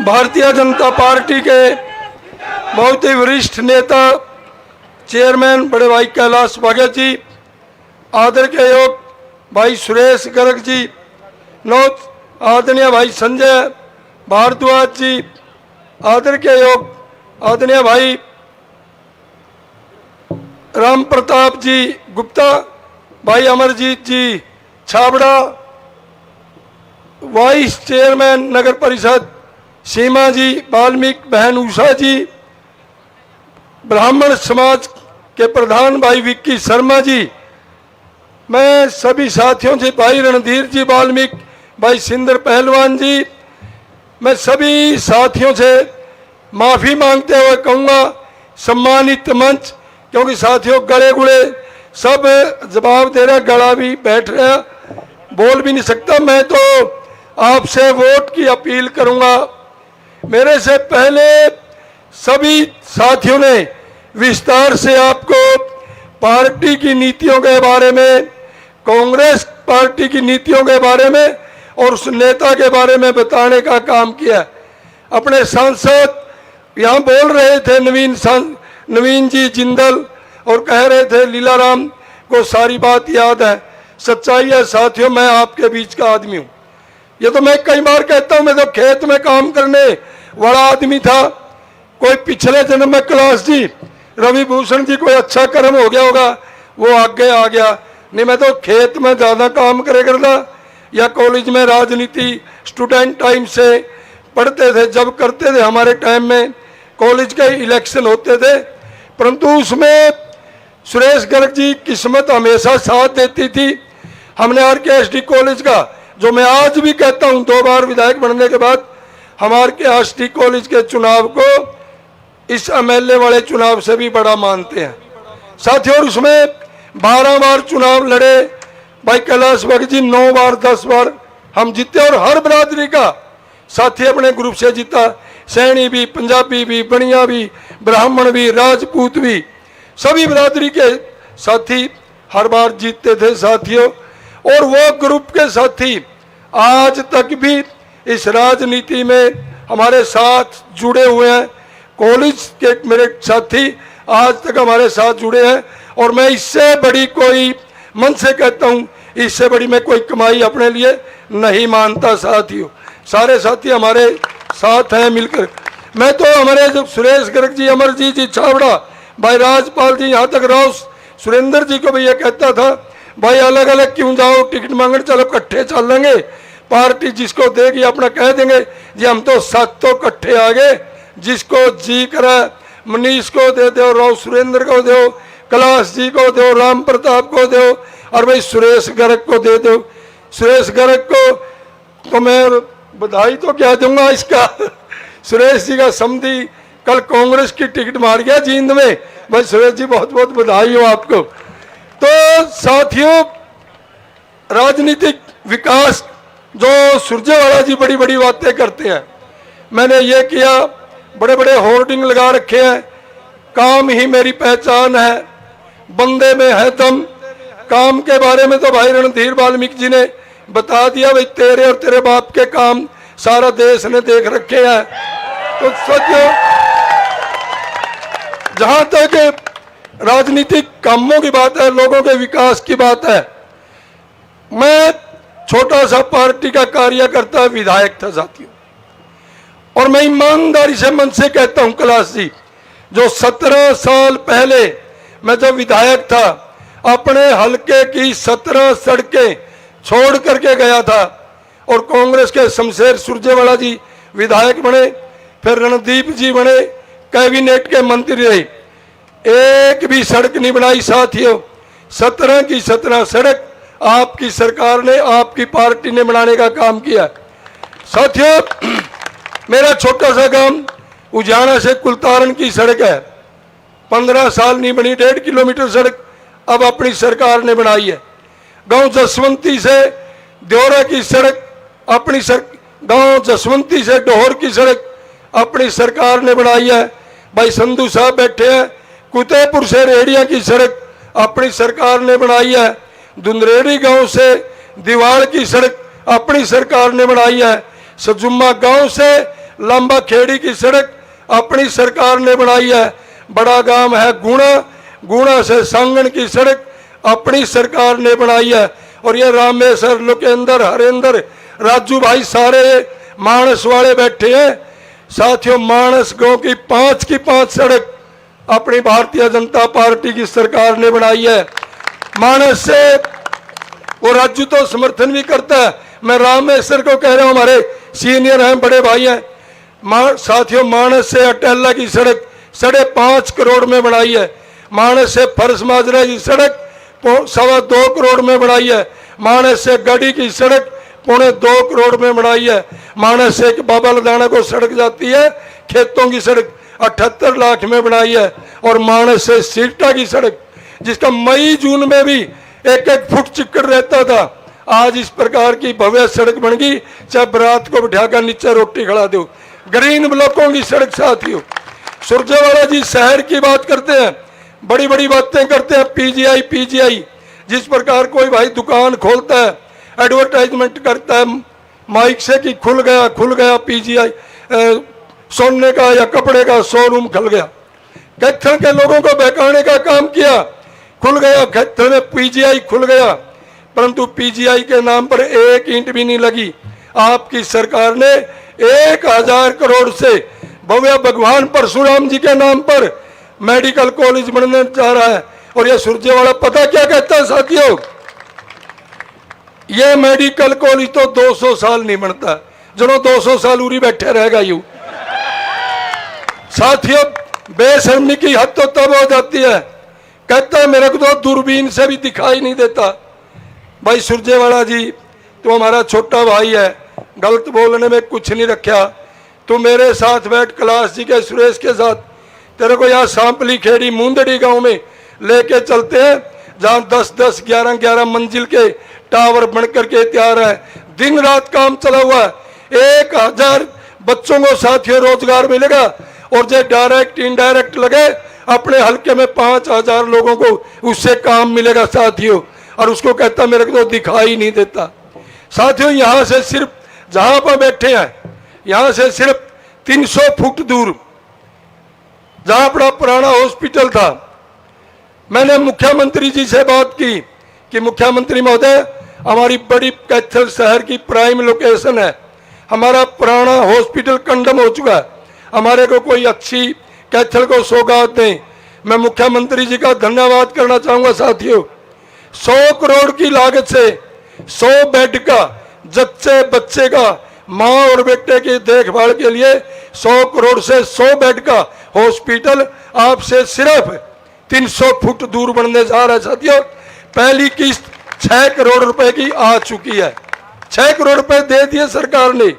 Bharatiya Janata party के बहुत ही वरिष्ठ नेता चेयरमैन बड़े भाई कैलाश भगत जी, आदर के योग भाई सुरेश गर्ग जी, नौत आदरणीय भाई संजय भारद्वाज जी, आदर के योग आदरणीय भाई राम प्रताप जी गुप्ता, भाई अमरजीत जी छाबड़ा, वाइस चेयरमैन नगर परिषद सीमा जी, वाल्मीकि बहन उषा जी, ब्राह्मण समाज के प्रधान भाई विक्की शर्मा जी, मैं सभी साथियों से भाई रणधीर जी वाल्मीकि, भाई सिंदर पहलवान जी, मैं सभी साथियों से माफ़ी मांगते हुए कहूँगा सम्मानित मंच, क्योंकि साथियों गड़े गुड़े सब जवाब दे रहे, गला भी बैठ रहा, बोल भी नहीं सकता। मैं तो आपसे वोट की अपील करूँगा। मेरे से पहले सभी साथियों ने विस्तार से आपको पार्टी की नीतियों के बारे में, कांग्रेस पार्टी की नीतियों के बारे में और उस नेता के बारे में बताने का काम किया। अपने सांसद यहाँ बोल रहे थे नवीन जी जिंदल, और कह रहे थे लीलाराम को सारी बात याद है। सच्चाई है साथियों, मैं आपके बीच का आदमी हूँ। ये तो मैं कई बार कहता हूँ, मैं तो खेत में काम करने वाला आदमी था। कोई पिछले जन्म में कैलाश जी, रवि भूषण जी कोई अच्छा कर्म हो गया होगा, वो आगे आ गया। नहीं, मैं तो खेत में ज़्यादा काम करे करता, या कॉलेज में राजनीति स्टूडेंट टाइम से पढ़ते थे, जब करते थे हमारे टाइम में कॉलेज के इलेक्शन होते थे, परंतु उसमें सुरेश गर्ग जी किस्मत हमेशा साथ देती थी। हमने RKSD कॉलेज का, जो मैं आज भी कहता हूँ 2 बार विधायक बनने के बाद, हम RKSD कॉलेज के चुनाव को इस MLA वाले चुनाव से भी बड़ा मानते हैं साथियों। और उसमें 12 बार चुनाव लड़े भाई कैलाश भगत जी, 9 बार 10 बार हम जीते, और हर बिरादरी का साथी अपने ग्रुप से जीता। सैनी भी, पंजाबी भी, बनिया भी, ब्राह्मण भी, राजपूत भी, सभी बिरादरी के साथी हर बार जीतते थे साथियों। और वो ग्रुप के साथी आज तक भी इस राजनीति में हमारे साथ जुड़े हुए हैं। कॉलेज के मेरे साथी आज तक हमारे साथ जुड़े हैं, और मैं इससे बड़ी कोई, मन से कहता हूँ, इससे बड़ी मैं कोई कमाई अपने लिए नहीं मानता साथियों। सारे साथी हमारे साथ हैं मिलकर। मैं तो हमारे जो सुरेश गर्ग जी, अमरजीत जी छाबड़ा, भाई राजपाल जी, यहाँ तक राव सुरेंद्र जी को भी ये कहता था, भाई अलग अलग क्यों जाओ, टिकट मांगने चलो, इकट्ठे चल लेंगे, पार्टी जिसको देगी अपना कह देंगे जी, हम तो 7 इकट्ठे आ गए, जिसको जी करा मनीष को दे दो, राव सुरेंद्र को दो, कैलाश जी को दो, राम प्रताप को दो, और भाई सुरेश गर्ग को दे दो। सुरेश गर्ग को तो मैं बधाई तो क्या दूंगा इसका, सुरेश जी का समधी कल कांग्रेस की टिकट मार गया जींद में। भाई सुरेश जी बहुत बहुत बधाई हो आपको। तो साथियों, राजनीतिक विकास जो सुरजेवाला जी बड़ी बड़ी बातें करते हैं, मैंने ये किया, बड़े बड़े होर्डिंग लगा रखे हैं, काम ही मेरी पहचान है, बंदे में है दम। काम के बारे में तो भाई रणधीर वाल्मीकि जी ने बता दिया, भाई तेरे और तेरे बाप के काम सारा देश ने देख रखे हैं। तो सोचो, जहां तक राजनीतिक कामों की बात है, लोगों के विकास की बात है, मैं छोटा सा पार्टी का कार्यकर्ता विधायक था साथियों, और मैं ईमानदारी से मन से कहता हूं कैलाश जी, जो 17 साल पहले मैं जब विधायक था, अपने हलके की 17 सड़कें छोड़ करके गया था, और कांग्रेस के शमशेर सुरजेवाला जी विधायक बने, फिर रणदीप जी बने, कैबिनेट के मंत्री रहे, एक भी सड़क नहीं बनाई साथियों। 17 की 17 सड़क आपकी सरकार ने, आपकी पार्टी ने बनाने का काम किया साथियों। मेरा छोटा सा गांव उजाना से कुलतारन की सड़क है, 15 साल नहीं बनी, 1.5 किलोमीटर सड़क अब अपनी सरकार ने बनाई है। गांव जसवंती से देवरा की सड़क अपनी गांव जसवंती से डोहर की सड़क अपनी सरकार ने बनाई है। भाई संधू साहब बैठे हैं, कुतेपुर से रेडिया की सड़क अपनी सरकार ने बनाई है। दुंदरेड़ी गांव से दीवाल की सड़क अपनी सरकार ने बनाई है। सजुम्मा गांव से लांबा खेड़ी की सड़क अपनी सरकार ने बनाई है। बड़ा गांव है गुणा, गुणा से सांगण की सड़क अपनी सरकार ने बनाई है। और ये रामेश्वर, लोकेंद्र, हरेंद्र, राजू भाई सारे मानस वाले बैठे हैं। साथियों, मानस गांव की 5 सड़क अपनी भारतीय जनता पार्टी की सरकार ने बनाई है। मानस से वो राजू तो समर्थन भी करता है, मैं रामेश्वर को कह रहा हूं, हमारे सीनियर हैं, बड़े भाई हैं। साथियों, मानस से अटेला की सड़क 5.5 करोड़ में बनाई है। मानस से फर्श माजरा की सड़क 2.25 करोड़ में बनाई है। मानस से गढ़ी की सड़क 2.25 करोड़ में बनाई है। मानस से बाबा लदाना को सड़क जाती है, खेतों की सड़क 78 लाख में बनाई है। और मानस से सीटा की सड़क, जिसका मई जून में भी 1-1 फुट चिक्कड़ रहता था, आज इस प्रकार की भव्य सड़क बन गई, चाहे बारात को बिठाकर नीचे रोटी खड़ा दो। ग्रीन ब्लॉकों की सड़क। साथियों, सुरजेवाला जी शहर की बात करते हैं, बड़ी बड़ी बातें करते हैं, पीजीआई। जिस प्रकार कोई भाई दुकान खोलता है, एडवर्टाइजमेंट करता है माइक से कि खुल गया पीजीआई, सोने का या कपड़े का शोरूम खुल गया। कैथल के लोगों को बहकाने का काम किया, खुल गया कैथल में पीजीआई खुल गया, परंतु पीजीआई के नाम पर 1 ईंट भी नहीं लगी। आपकी सरकार ने 1000 करोड़ से भव्य भगवान परशुराम जी के नाम पर मेडिकल कॉलेज बनने जा रहा है। और यह सुरजेवाला पता क्या कहता है साथियों, यह मेडिकल कॉलेज तो 200 साल नहीं बनता, जो 200 साल उरी बैठे रहेगा यू। साथियों, बेशर्मी की हद तो तब हो जाती है, कहता है मेरे को तो दूरबीन से भी दिखाई नहीं देता। भाई सुरजेवाला जी, तू हमारा छोटा भाई है, गलत बोलने में कुछ नहीं रखा। तू मेरे साथ बैठ, कैलाश जी के, सुरेश के साथ, तेरे को यहाँ सांपली खेड़ी मुंदड़ी गांव में लेके चलते हैं, जहां 10-10, 11-11 मंजिल के टावर बनकर के तैयार है। दिन रात काम चला हुआ है। 1000 बच्चों को साथियों रोजगार मिलेगा। और जो डायरेक्ट इनडायरेक्ट लगे, अपने हल्के में 5000 लोगों को उससे काम मिलेगा साथियों। और उसको कहता मेरे को तो दिखाई नहीं देता। साथियों, यहाँ से सिर्फ जहां पर बैठे हैं, यहाँ से सिर्फ 300 फुट दूर जहां बड़ा पुराना हॉस्पिटल था, मैंने मुख्यमंत्री जी से बात की कि मुख्यमंत्री महोदय, हमारी बड़ी कैथल शहर की प्राइम लोकेशन है, हमारा पुराना हॉस्पिटल कंडम हो चुका है, हमारे को कोई अच्छी कैथल को सौगात दें। मैं मुख्यमंत्री जी का धन्यवाद करना चाहूंगा साथियों। 100 करोड़ की लागत से 100 बेड का जच्चे बच्चे का माँ और बेटे की देखभाल के लिए 100 करोड़ से 100 बेड का हॉस्पिटल आपसे सिर्फ 300 फुट दूर बनने जा रहा है साथियों। पहली किस्त 6 करोड़ रुपए की आ चुकी है, 6 करोड़ रुपए दे दिए सरकार ने।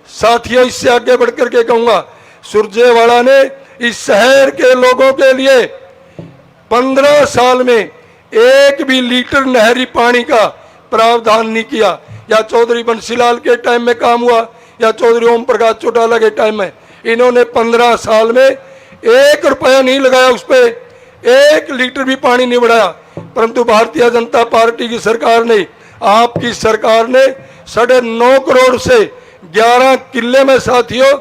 साथियों, इससे आगे बढ़कर के कहूंगा, सुरजेवाला ने इस शहर के लोगों के लिए 15 साल में 1 भी लीटर नहरी पानी का प्रावधान नहीं किया। या चौधरी बंसीलाल के टाइम में काम हुआ, या चौधरी ओम प्रकाश चौटाला के टाइम में, इन्होंने 15 साल में 1 रुपया नहीं लगाया, उस पर 1 लीटर भी पानी नहीं बढ़ाया। परंतु भारतीय जनता पार्टी की सरकार ने, आपकी सरकार ने 9.5 करोड़ से 11 किले में साथियों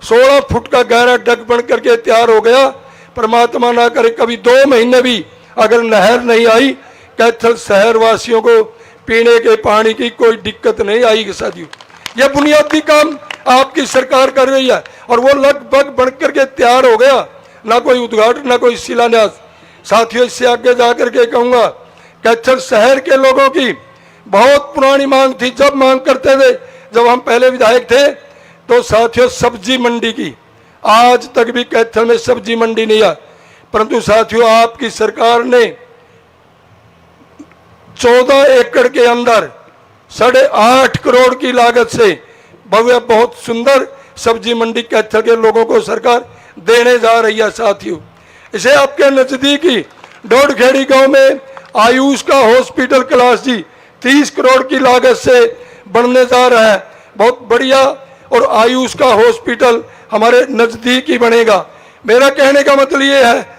16 फुट का गहरा डग बन करके तैयार हो गया। परमात्मा ना करे कभी 2 महीने भी अगर नहर नहीं आई, कैथल शहर वासियों को पीने के पानी की कोई दिक्कत नहीं आएगी साथियों। यह बुनियादी काम आपकी सरकार कर रही है और वो लगभग बनकर के तैयार हो गया, ना कोई उद्घाटन ना कोई शिलान्यास। साथियों, इससे आगे जाकर के कहूंगा, कैथल शहर के लोगों की बहुत पुरानी मांग थी। जब मांग करते थे, जब हम पहले विधायक थे, तो साथियों सब्जी मंडी की, आज तक भी कैथल में सब्जी मंडी नहीं है। परंतु साथियों, आपकी सरकार ने 14 एकड़ के अंदर 8.5 करोड़ की लागत से भव्य बहुत सुंदर सब्जी मंडी कैथल के लोगों को सरकार देने जा रही है साथियों। इसे आपके नजदीकी डोडखेड़ी गांव में आयुष का हॉस्पिटल कैलाश जी 30 करोड़ की लागत से बनने जा रहा है, बहुत बढ़िया। और आयुष का हॉस्पिटल हमारे नजदीक ही बनेगा। मेरा कहने का मतलब ये है,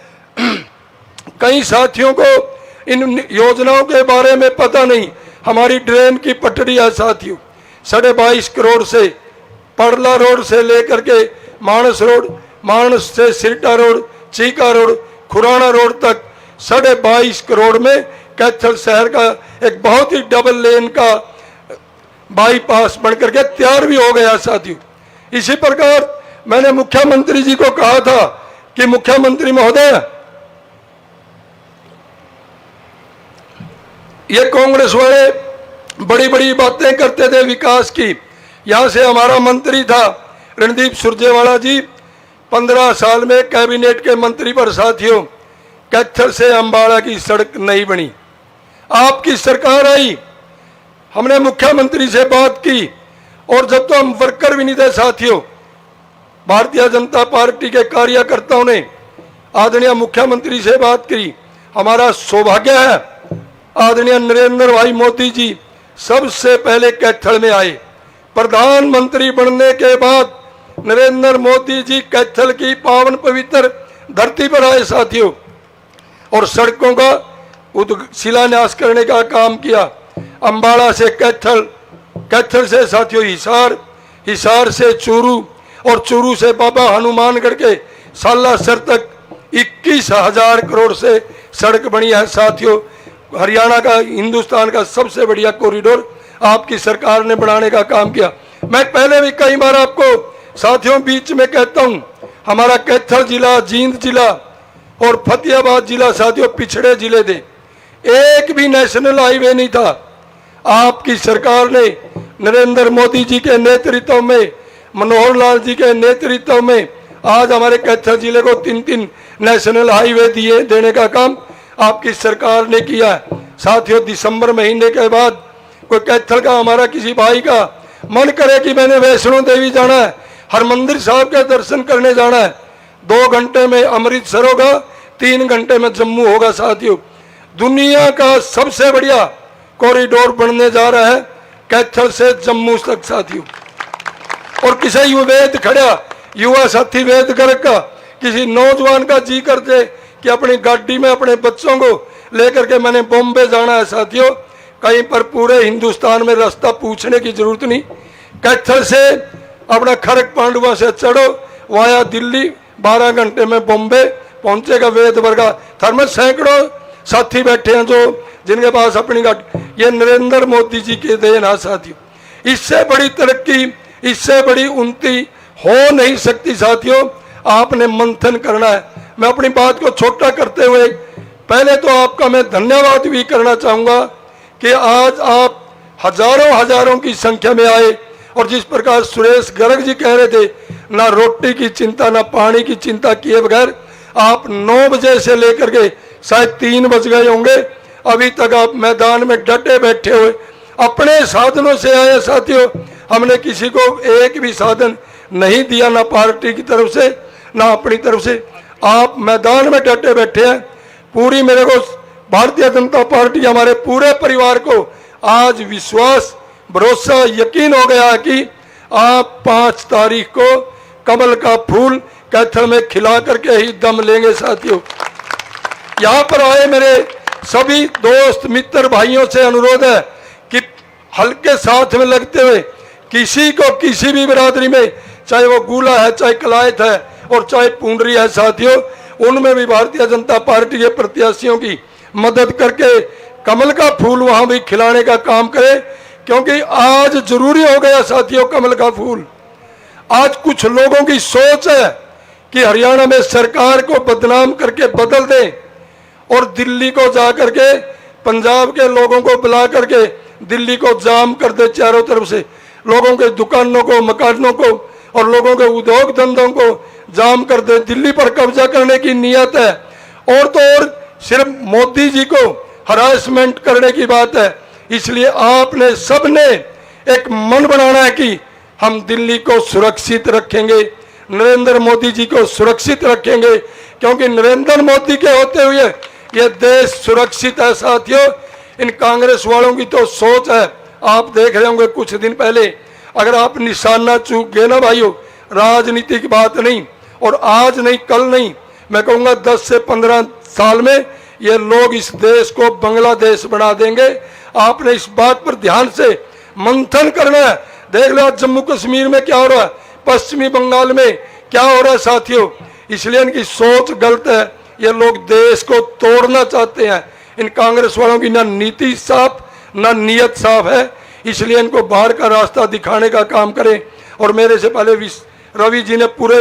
कई साथियों को इन योजनाओं के बारे में पता नहीं। हमारी ड्रेन की पटड़ी है साथियों, 22.5 करोड़ से पड़ला रोड से लेकर के मानस रोड, मानस से Sirta road, Cheeka road, Khurana road तक 22.5 करोड़ में कैथल शहर का एक बहुत ही डबल लेन का बाईपास बनकर के तैयार भी हो गया साथियों। इसी प्रकार मैंने मुख्यमंत्री जी को कहा था कि मुख्यमंत्री महोदय, ये कांग्रेस वाले बड़ी बड़ी बातें करते थे विकास की। यहां से हमारा मंत्री था रणदीप सुरजेवाला जी, 15 साल में कैबिनेट के मंत्री पर साथियों कैथल से अंबाला की सड़क नहीं बनी। आपकी सरकार आई, हमने मुख्यमंत्री से बात की, और जब तो हम वर्कर भी नहीं थे साथियों, भारतीय जनता पार्टी के कार्यकर्ताओं ने आदरणीय मुख्यमंत्री से बात की। हमारा सौभाग्य है आदरणीय नरेंद्र भाई मोदी जी सबसे पहले कैथल में आए। प्रधानमंत्री बनने के बाद नरेंद्र मोदी जी कैथल की पावन पवित्र धरती पर आए साथियों, और सड़कों का शिलान्यास करने का काम किया। अंबाला से कैथल, कैथल से साथियों हिसार, हिसार से चूरू, और चूरू से बाबा हनुमानगढ़ के सालासर तक 21,000 करोड़ से सड़क बनी है साथियों। हरियाणा का, हिंदुस्तान का सबसे बढ़िया कॉरिडोर आपकी सरकार ने बनाने का काम किया। मैं पहले भी कई बार आपको साथियों बीच में कहता हूं, हमारा कैथल जिला, जींद जिला और फतेहाबाद जिला साथियों पिछड़े जिले थे, एक भी नेशनल हाईवे नहीं था। आपकी सरकार ने नरेंद्र मोदी जी के नेतृत्व में, मनोहर लाल जी के नेतृत्व में आज हमारे कैथल जिले को 3-3 नेशनल हाईवे देने का काम आपकी सरकार ने किया है साथियों। दिसंबर महीने के बाद कोई कैथल का हमारा किसी भाई का मन करे कि मैंने वैष्णो देवी जाना है, हरमंदिर साहब के दर्शन करने जाना है, 2 घंटे में अमृतसर होगा, 3 घंटे में जम्मू होगा साथियों। दुनिया का सबसे बढ़िया कॉरिडोर बनने जा रहा है कैथल से जम्मू तक साथियों। और किसी वेद खड़ा युवा साथी वेद गर्ग का, किसी नौजवान का जी करते कि अपनी गाड़ी में अपने बच्चों को लेकर के मैंने बॉम्बे जाना है साथियों, कहीं पर पूरे हिंदुस्तान में रास्ता पूछने की जरूरत नहीं। कैथल से अपना खरक पांडुआ से चढ़ो वाया दिल्ली, 12 घंटे में बॉम्बे पहुंचेगा वेद वर्गा। थर्मल सैकड़ों साथी बैठे हैं जो जिनके पास अपनी गाड़ी, ये नरेंद्र मोदी जी के देन है साथियों। इससे बड़ी तरक्की, इससे बड़ी उन्नति हो नहीं सकती साथियों। आपने मंथन करना है। मैं अपनी बात को छोटा करते हुए पहले तो आपका मैं धन्यवाद भी करना चाहूंगा कि आज आप हजारों की संख्या में आए, और जिस प्रकार सुरेश गर्ग जी कह रहे थे, ना रोटी की चिंता ना पानी की चिंता किए बगैर आप 9 बजे से लेकर के शायद 3 बज गए होंगे, अभी तक आप मैदान में डटे बैठे हुए अपने साधनों से आए साथियों। हमने किसी को एक भी साधन नहीं दिया, ना पार्टी की तरफ से ना अपनी तरफ से। आप मैदान में डटे बैठे हैं। पूरी मेरे को भारतीय जनता पार्टी हमारे पूरे परिवार को आज विश्वास, भरोसा, यकीन हो गया कि आप 5 तारीख को कमल का फूल कैथल में खिला करके ही दम लेंगे साथियों। यहाँ पर आए मेरे सभी दोस्त मित्र भाइयों से अनुरोध है कि हल्के साथ में लगते हुए किसी को किसी भी बिरादरी में, चाहे वो गूला है, चाहे कलायत है और चाहे पुंडरी है साथियों, उनमें भी भारतीय जनता पार्टी के प्रत्याशियों की मदद करके कमल का फूल वहां भी खिलाने का काम करें, क्योंकि आज जरूरी हो गया साथियों कमल का फूल। आज कुछ लोगों की सोच है कि हरियाणा में सरकार को बदनाम करके बदल दें और दिल्ली को जा करके पंजाब के लोगों को बुला करके दिल्ली को जाम कर दे, चारों तरफ से लोगों के दुकानों को, मकानों को और लोगों के उद्योग धंधों को जाम कर दे, दिल्ली पर कब्जा करने की नीयत है। और तो और सिर्फ मोदी जी को हरासमेंट करने की बात है। इसलिए आपने सबने एक मन बनाना है कि हम दिल्ली को सुरक्षित रखेंगे, नरेंद्र मोदी जी को सुरक्षित रखेंगे, क्योंकि नरेंद्र मोदी के होते हुए ये देश सुरक्षित है साथियों। इन कांग्रेस वालों की तो सोच है, आप देख रहे होंगे कुछ दिन पहले, अगर आप निशाना चूक गए ना भाइयों, राजनीति की बात नहीं, और आज नहीं कल नहीं, मैं कहूँगा 10 से 15 साल में ये लोग इस देश को बांग्लादेश बना देंगे। आपने इस बात पर ध्यान से मंथन करना है। देख लो आज जम्मू कश्मीर में क्या हो रहा है, पश्चिमी बंगाल में क्या हो रहा है साथियों। इसलिए इनकी सोच गलत है, ये लोग देश को तोड़ना चाहते हैं। इन कांग्रेस वालों की ना नीति साफ ना नीयत साफ है, इसलिए इनको बाहर का रास्ता दिखाने का काम करें। और मेरे से पहले रवि जी ने पूरे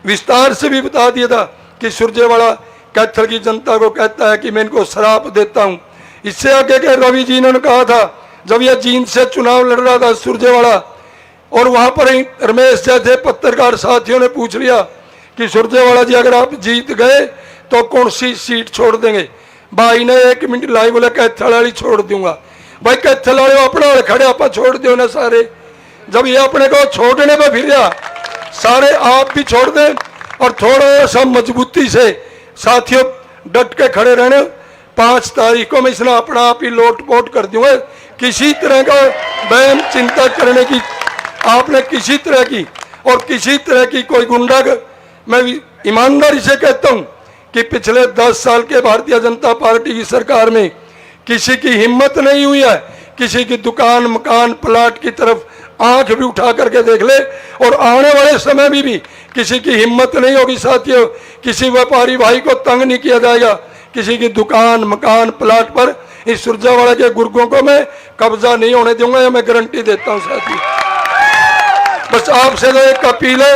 विस्तार से भी बता दिया था कि सुरजेवाला कैथल की जनता को कहता है कि मैं इनको श्राप देता हूं। इससे आगे के रवि जी ने कहा था, जब यह जींद से चुनाव लड़ रहा था सुरजेवाला, और वहां पर ही रमेश जैसे पत्रकार साथियों ने पूछ लिया कि सुरजेवाला जी अगर आप जीत गए तो कौन सी सीट छोड़ देंगे। भाई ने 1 मिनट लाई, बोला कैथल वाली छोड़ दूंगा। भाई कैथल वाले अपना खड़े आप छोड़ दो ना सारे। जब ये अपने को छोड़ने पर फिर सारे आप भी छोड़ दें और थोड़ा सा मजबूती से साथियों डट के खड़े रहने। 5 तारीख को मैं इसने अपना आप ही लोट पोट कर दूंगा। किसी तरह का वहम चिंता करने की आपने किसी तरह की और किसी तरह की कोई गुंडा, मैं ईमानदारी से कहता हूं कि पिछले 10 साल के भारतीय जनता पार्टी की सरकार में किसी की हिम्मत नहीं हुई है किसी की दुकान मकान प्लाट की तरफ आंख भी उठा करके देख ले। और आने वाले समय में भी किसी की हिम्मत नहीं होगी साथियों, किसी व्यापारी भाई को तंग नहीं किया जाएगा। किसी की दुकान मकान प्लाट पर इस सुरजेवाला के गुर्गों को मैं कब्जा नहीं होने दूंगा, मैं गारंटी देता हूं साथी। बस आपसे तो एक अपील है,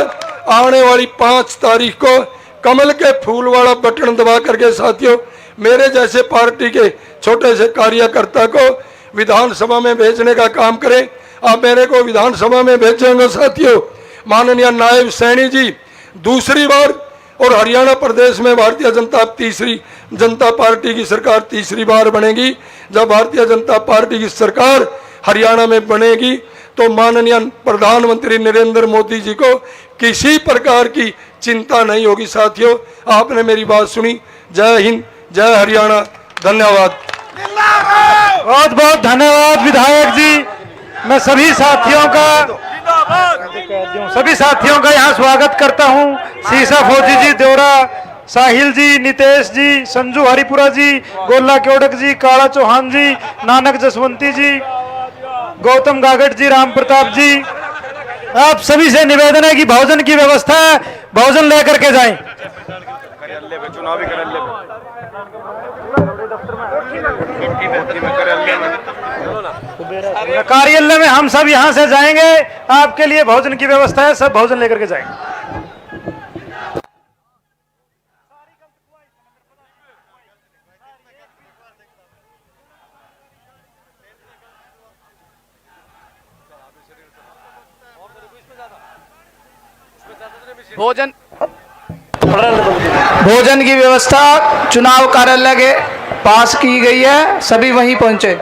आने वाली 5 तारीख को कमल के फूल वाला बटन दबा करके साथियों मेरे जैसे पार्टी के छोटे से कार्यकर्ता को विधानसभा में भेजने का काम करें। आप मेरे को विधानसभा में भेजेंगे साथियों। माननीय नायब सैनी जी दूसरी बार, और हरियाणा प्रदेश में भारतीय जनता पार्टी की सरकार तीसरी बार बनेगी। जब भारतीय जनता पार्टी की सरकार हरियाणा में बनेगी तो माननीय प्रधानमंत्री नरेंद्र मोदी जी को किसी प्रकार की चिंता नहीं होगी साथियों। आपने मेरी बात सुनी। जय हिंद, जय हरियाणा, धन्यवाद। बहुत बहुत धन्यवाद विधायक जी। मैं सभी साथियों का यहाँ स्वागत करता हूँ। सीसा फौजी जी, देवरा साहिल जी, नितेश जी, संजू हरिपुरा जी, गोला केवड़क जी, काला चौहान जी, नानक जसवंती जी, गौतम गागट जी, राम प्रताप जी, आप सभी से निवेदन है कि भोजन की व्यवस्था है, भोजन लेकर के जाएं। कार्यालय में हम सब यहाँ से जाएंगे, आपके लिए भोजन की व्यवस्था है, सब भोजन लेकर के जाएंगे। भोजन की व्यवस्था चुनाव कार्यालय के पास की गई है, सभी वहीं पहुंचे।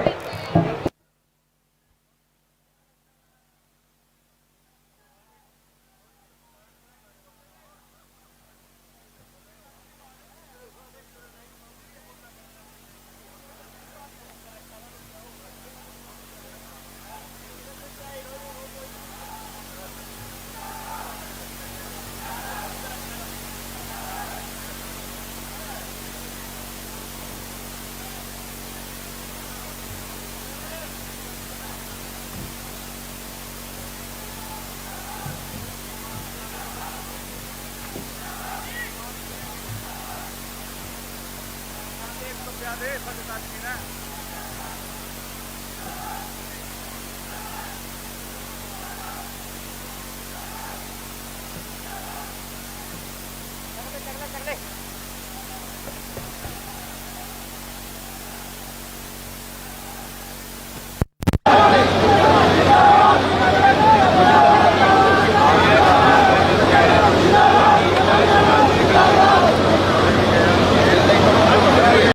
दे